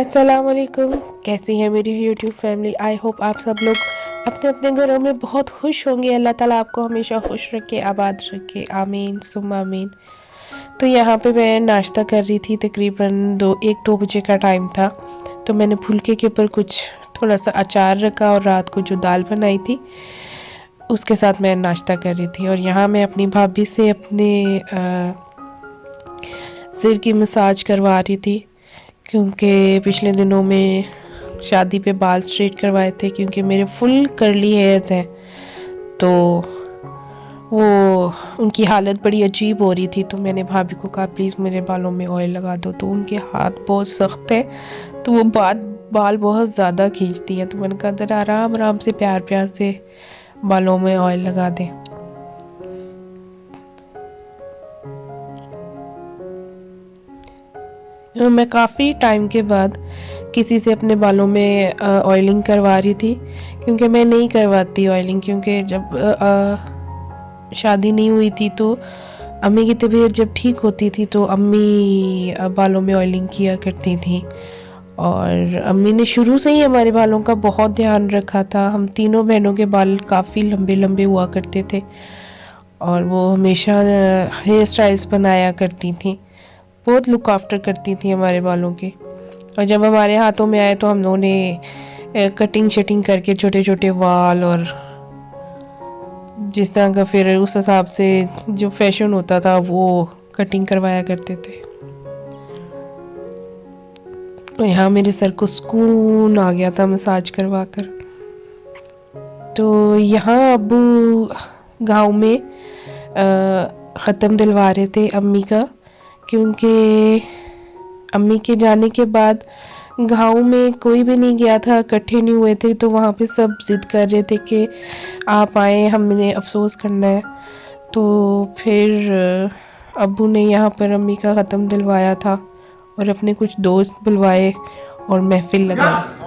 अस्सलाम वालेकुम। कैसी है मेरी यूट्यूब फैमिली। आई होप आप सब लोग अपने अपने घरों में बहुत खुश होंगे। अल्लाह ताला आपको हमेशा खुश रखे, आबाद रखे, आमीन सुम्मा आमीन। तो यहाँ पे मैं नाश्ता कर रही थी, तकरीबन 1-2 बजे का टाइम था। तो मैंने फुल्के के ऊपर कुछ थोड़ा सा अचार रखा और रात को जो दाल बनाई थी उसके साथ मैं नाश्ता कर रही थी। और यहाँ मैं अपनी भाभी से अपने सिर की मसाज करवा रही थी, क्योंकि पिछले दिनों में शादी पे बाल स्ट्रेट करवाए थे, क्योंकि मेरे फुल कर्ली हेयर्स हैं। तो वो उनकी हालत बड़ी अजीब हो रही थी। तो मैंने भाभी को कहा प्लीज़ मेरे बालों में ऑयल लगा दो। तो उनके हाथ बहुत सख्त है, तो वो बाल बहुत ज़्यादा खींचती हैं। तो मैंने कहा ज़रा आराम आराम से प्यार प्यार से बालों में ऑयल लगा दें। मैं काफ़ी टाइम के बाद किसी से अपने बालों में ऑयलिंग करवा रही थी, क्योंकि मैं नहीं करवाती ऑयलिंग। क्योंकि जब शादी नहीं हुई थी तो अम्मी की तबीयत जब ठीक होती थी तो अम्मी बालों में ऑयलिंग किया करती थी। और अम्मी ने शुरू से ही हमारे बालों का बहुत ध्यान रखा था। हम तीनों बहनों के बाल काफ़ी लंबे लंबे हुआ करते थे और वो हमेशा हेयर स्टाइल्स बनाया करती थी, बहुत लुक आफ्टर करती थी हमारे बालों की। और जब हमारे हाथों में आए तो हम लोगों ने कटिंग शटिंग करके छोटे छोटे बाल, और जिस तरह का फिर उस हिसाब से जो फैशन होता था वो कटिंग करवाया करते थे। और यहाँ मेरे सर को सुकून आ गया था मसाज करवा कर। तो यहाँ अब्बू गांव में ख़त्म दिलवा रहे थे अम्मी का, क्योंकि अम्मी के जाने के बाद गांव में कोई भी नहीं गया था, इकट्ठे नहीं हुए थे। तो वहाँ पे सब ज़िद कर रहे थे कि आप आए, हमने अफसोस करना है। तो फिर अब्बू ने यहाँ पर अम्मी का ख़त्म दिलवाया था और अपने कुछ दोस्त बुलवाए और महफिल लगाई।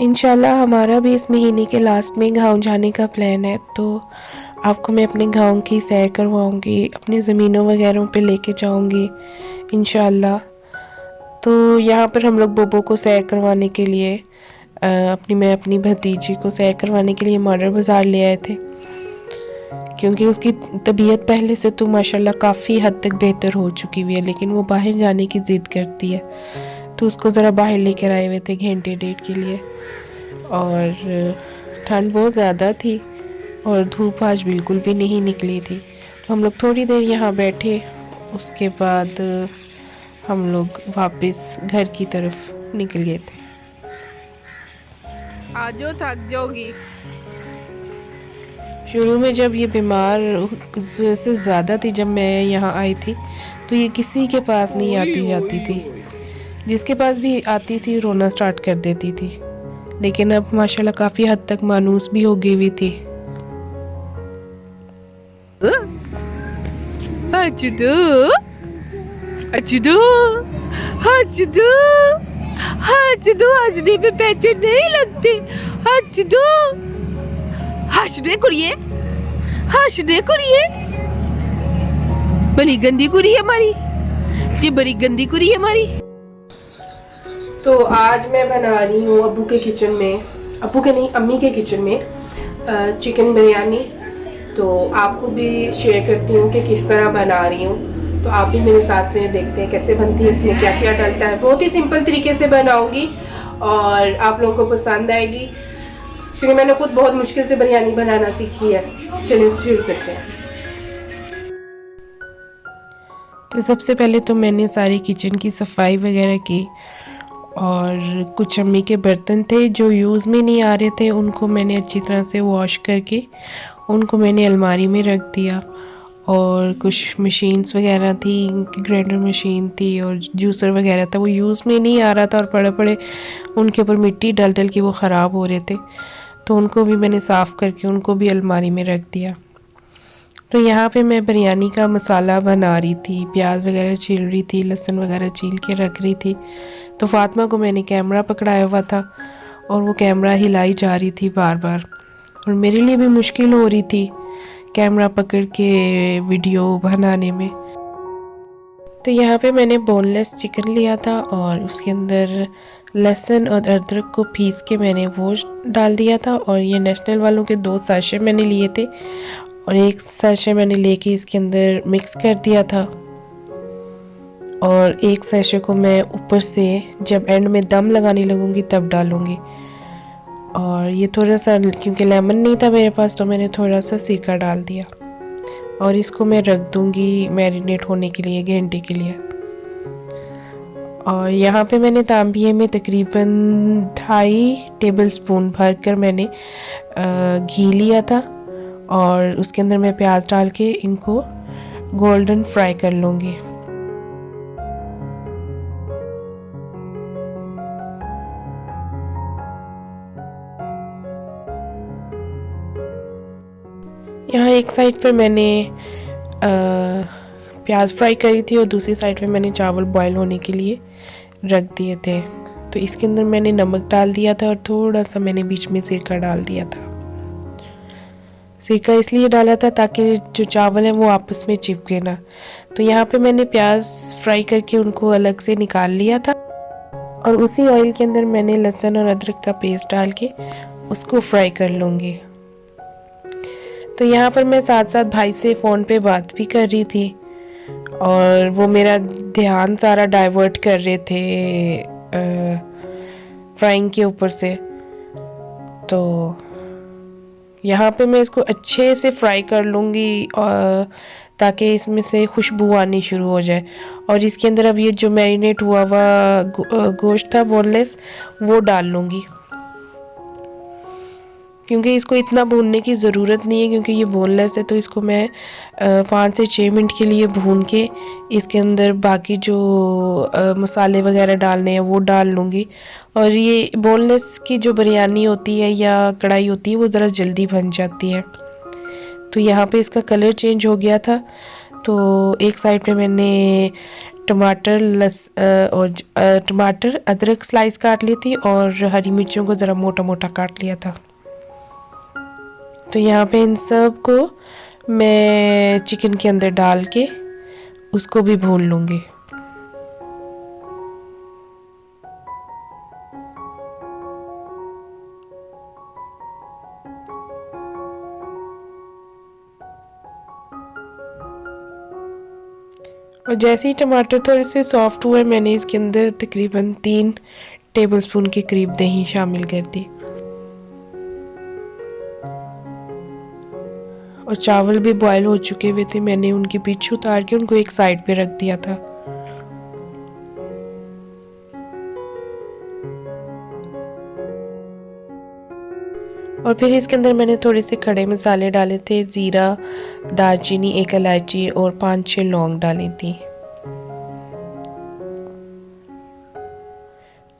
इंशाल्लाह हमारा भी इस महीने के लास्ट में गांव जाने का प्लान है। तो आपको मैं अपने गांव की सैर करवाऊंगी, अपनी ज़मीनों वगैरह पे लेके जाऊंगी इंशाल्लाह। तो यहाँ पर हम लोग बोबो को सैर करवाने के लिए मैं अपनी भतीजी को सैर करवाने के लिए मॉडर्न बाज़ार ले आए थे, क्योंकि उसकी तबीयत पहले से तो माशाल्लाह काफ़ी हद तक बेहतर हो चुकी हुई है, लेकिन वो बाहर जाने की ज़िद करती है। तो उसको ज़रा बाहर लेकर आए हुए थे घंटे डेढ़ के लिए। और ठंड बहुत ज़्यादा थी और धूप आज बिल्कुल भी नहीं निकली थी। तो हम लोग थोड़ी देर यहाँ बैठे, उसके बाद हम लोग वापस घर की तरफ निकल गए थे। आजो थक जाओगी। शुरू में जब ये बीमार से ज़्यादा थी, जब मैं यहाँ आई थी तो ये किसी के पास नहीं आती जाती थी, जिसके पास भी आती थी रोना स्टार्ट कर देती थी। लेकिन अब माशाल्लाह काफ़ी हद तक मानूस भी हो गई हुई थी। हंसने पे पैसे नहीं लगते। हंसने कुड़िए बड़ी गंदी कुड़ी है हमारी, ये बड़ी गंदी कुड़ी है हमारी। तो आज मैं बना रही हूँ अब्बू के किचन में, अब्बू के नहीं अम्मी के किचन में चिकन बिरयानी। तो आपको भी शेयर करती हूँ कि किस तरह बना रही हूँ। तो आप भी मेरे साथ में देखते हैं कैसे बनती है, उसमें क्या क्या डलता है। बहुत ही सिंपल तरीके से बनाऊंगी और आप लोगों को पसंद आएगी, क्योंकि मैंने खुद बहुत मुश्किल से बिरयानी बनाना सीखी है। चलिए शुरू करते हैं। तो सबसे पहले तो मैंने सारी किचन की सफाई वगैरह की, और कुछ अम्मी के बर्तन थे जो यूज़ में नहीं आ रहे थे, उनको मैंने अच्छी तरह से वॉश करके उनको मैंने अलमारी में रख दिया। और कुछ मशीन्स वगैरह थी, ग्राइंडर मशीन थी और जूसर वगैरह था, वो यूज़ में नहीं आ रहा था और पड़े पड़े उनके ऊपर मिट्टी डल डल के वो ख़राब हो रहे थे। तो उनको भी मैंने साफ़ करके उनको भी अलमारी में रख दिया। तो यहाँ पे मैं बिरयानी का मसाला बना रही थी, प्याज वगैरह छील रही थी, लहसुन वगैरह छील के रख रही थी। तो फातिमा को मैंने कैमरा पकड़ाया हुआ था और वो कैमरा हिलाई जा रही थी बार बार, और मेरे लिए भी मुश्किल हो रही थी कैमरा पकड़ के वीडियो बनाने में। तो यहाँ पे मैंने बोनलेस चिकन लिया था और उसके अंदर लहसुन और अदरक को पीस के मैंने वो डाल दिया था, और ये नेशनल वालों के 2 साशे मैंने लिए थे और 1 साशे मैंने लेके इसके अंदर मिक्स कर दिया था, और 1 साशे को मैं ऊपर से जब एंड में दम लगाने लगूंगी तब डालूंगी। और ये थोड़ा सा, क्योंकि लेमन नहीं था मेरे पास, तो मैंने थोड़ा सा सिरका डाल दिया और इसको मैं रख दूंगी मैरिनेट होने के लिए घंटे के लिए। और यहाँ पे मैंने तांबिये में तकरीबन 2.5 टेबलस्पून भर कर मैंने घी लिया था, और उसके अंदर मैं प्याज डाल के इनको गोल्डन फ्राई कर लूँगी। यहाँ एक साइड पर मैंने प्याज फ्राई करी थी और दूसरी साइड पे मैंने चावल बॉईल होने के लिए रख दिए थे। तो इसके अंदर मैंने नमक डाल दिया था और थोड़ा सा मैंने बीच में सिरका डाल दिया था। सिरका इसलिए डाला था ताकि जो चावल हैं वो आपस में चिपके ना। तो यहाँ पे मैंने प्याज फ्राई करके उनको अलग से निकाल लिया था, और उसी ऑयल के अंदर मैंने लहसुन और अदरक का पेस्ट डाल के उसको फ्राई कर लूँगी। तो यहाँ पर मैं साथ साथ भाई से फ़ोन पे बात भी कर रही थी और वो मेरा ध्यान सारा डाइवर्ट कर रहे थे फ्राइंग के ऊपर से। तो यहाँ पे मैं इसको अच्छे से फ्राई कर लूँगी ताकि इसमें से खुशबू आनी शुरू हो जाए। और इसके अंदर अब ये जो मैरिनेट हुआ हुआ गोश्त था बोनलेस, वो डाल लूँगी, क्योंकि इसको इतना भूनने की ज़रूरत नहीं है क्योंकि ये बोनलेस है। तो इसको मैं 5 से 6 मिनट के लिए भून के इसके अंदर बाकी जो मसाले वगैरह डालने हैं वो डाल लूँगी। और ये बोनलेस की जो बिरयानी होती है या कढ़ाई होती है वो ज़रा जल्दी बन जाती है। तो यहाँ पे इसका कलर चेंज हो गया था। तो एक साइड पे मैंने टमाटर अदरक स्लाइस काट ली थी और हरी मिर्चों को ज़रा मोटा मोटा काट लिया था। तो यहाँ पे इन सब को मैं चिकन के अंदर डाल के उसको भी भून लूँगी। और जैसे ही टमाटर थोड़े से सॉफ्ट हुए मैंने इसके अंदर तकरीबन 3 टेबलस्पून के करीब दही शामिल कर दी, और चावल भी बॉयल हो चुके हुए थे। मैंने उनके पीछे उतार के उनको एक साइड पे रख दिया था। और फिर इसके अंदर मैंने थोड़े से खड़े मसाले डाले थे, ज़ीरा, दालचीनी, 1 इलायची और 5-6 लौंग डाली थी।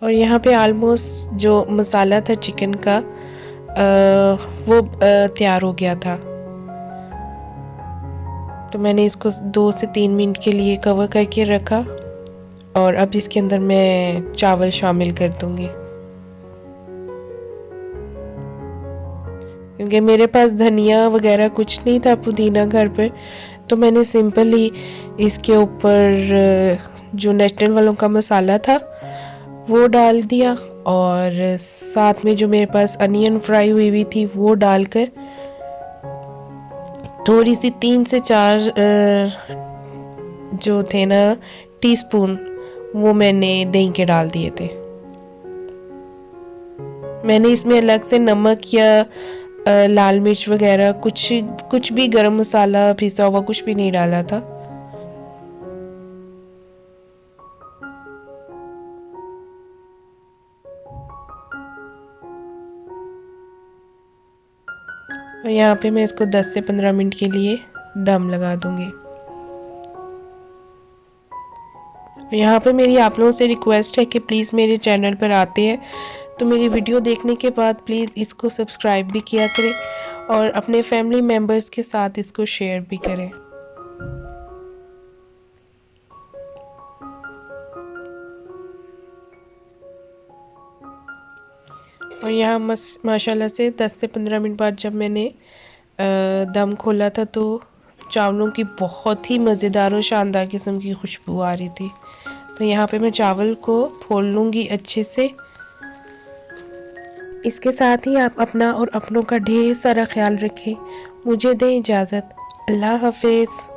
और यहाँ पे आलमोस्ट जो मसाला था चिकन का वो तैयार हो गया था। तो मैंने इसको 2 से 3 मिनट के लिए कवर करके रखा, और अब इसके अंदर मैं चावल शामिल कर दूंगी। क्योंकि मेरे पास धनिया वगैरह कुछ नहीं था, पुदीना घर पर, तो मैंने सिंपली इसके ऊपर जो नेशनल वालों का मसाला था वो डाल दिया, और साथ में जो मेरे पास अनियन फ्राई हुई थी वो डालकर थोड़ी सी 3 से 4 जो थे ना टीस्पून, वो मैंने दही के डाल दिए थे। मैंने इसमें अलग से नमक या लाल मिर्च वगैरह कुछ भी गरम मसाला पिसा हुआ कुछ भी नहीं डाला था। और यहाँ पे मैं इसको 10 से 15 मिनट के लिए दम लगा दूंगी। यहाँ पे मेरी आप लोगों से रिक्वेस्ट है कि प्लीज़ मेरे चैनल पर आते हैं तो मेरी वीडियो देखने के बाद प्लीज़ इसको सब्सक्राइब भी किया करें और अपने फैमिली मेम्बर्स के साथ इसको शेयर भी करें। और यहाँ माशाल्लाह से 10 से 15 मिनट बाद जब मैंने दम खोला था तो चावलों की बहुत ही मज़ेदार और शानदार किस्म की खुशबू आ रही थी। तो यहाँ पे मैं चावल को फोड़ लूँगी अच्छे से। इसके साथ ही आप अपना और अपनों का ढेर सारा ख्याल रखें। मुझे दें इजाज़त। अल्लाह हाफिज़।